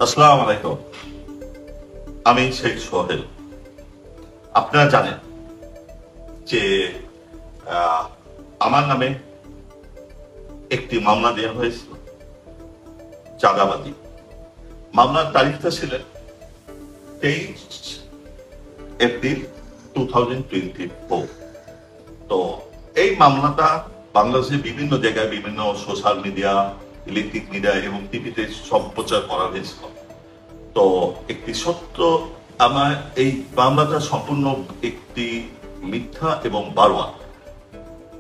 আসসালামু আলাইকুম। আমি শেখ সোহেল। আপনারা জানেন যে আহ, আমার নামে একটি মামলা দেওয়া হয়েছিল, চাঁদাবাজি। মামলার তারিখটা ছিল 23 এপ্রিল 2024। তো এই মামলাটা বাংলাদেশের বিভিন্ন জায়গায়, বিভিন্ন সোশ্যাল মিডিয়া, ইলেকট্রিক মিডিয়া এবং টিভিতে সম্প্রচার করা হয়েছিল। তো একটি সত্য, আমার এই মামলাটা সম্পূর্ণ একটি মিথ্যা এবং বানোয়াট।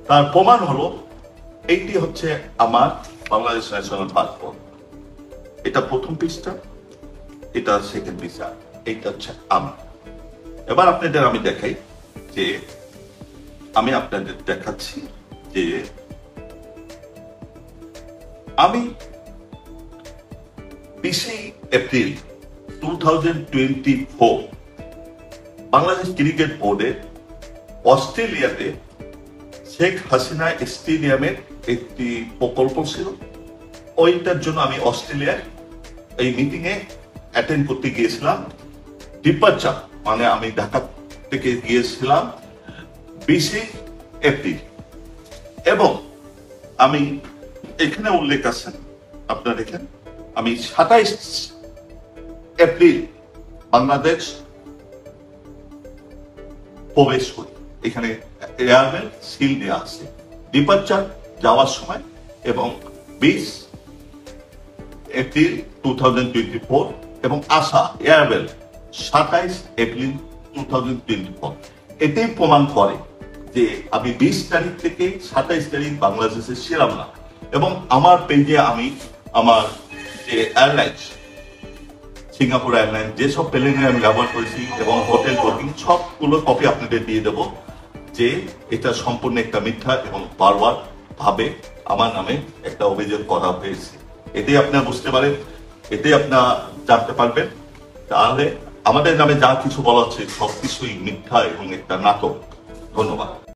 তার প্রমাণ হলো, এইটি হচ্ছে আমার বাংলাদেশ ন্যাশনাল পাসপোর্ট। এটা প্রথম পৃষ্ঠা, এটা সেকেন্ড পৃষ্ঠা, এইটা হচ্ছে আমি। এবার আপনাদের আমি দেখাই যে, আমি আপনাদের দেখাচ্ছি যে আমি 20 এপ্রিল 2024 বাংলাদেশ ক্রিকেট বোর্ডের অস্ট্রেলিয়াতে শেখ হাসিনা স্টেডিয়ামের একটি প্রকল্প ছিল। ওইটার জন্য আমি অস্ট্রেলিয়ার এই মিটিং এ অ্যাটেন্ড করতে গিয়েছিলাম। ডিপার্চার মানে আমি ঢাকা থেকে গিয়েছিলাম 20 এপ্রিল, এবং আমি এখানে উল্লেখ আছে, আপনারা দেখেন, আমি 27 এপ্রিল বাংলাদেশ প্রবেশ করি। এখানে এয়ারমেল সিল দেওয়া আছে ডিপার্চার যাওয়ার সময়, এবং 20 এপ্রিল 2024, এবং আসা এয়ারমেল 27 এপ্রিল 2024। এটাই প্রমাণ করে যে আমি 20 তারিখ থেকে 27 তারিখ বাংলাদেশে ছিলাম না। এবং আমার পেজে আমি আমার যে এয়ারলাইন্স, সিঙ্গাপুর এয়ারলাইন্স, যেসব প্লেনে আমি ব্যবহার করেছি এবং হোটেল বুকিং সবগুলো কপি আপনাদের দিয়ে দেব, যে এটা সম্পূর্ণ একটা মিথ্যা এবং বারবার ভাবে আমার নামে একটা অভিযোগ করা হয়েছে। এটাই আপনারা বুঝতে পারেন, এটাই আপনারা জানতে পারবেন। তাহলে আমাদের নামে যা কিছু বলা হচ্ছে সবকিছুই মিথ্যা এবং একটা নাটক। ধন্যবাদ।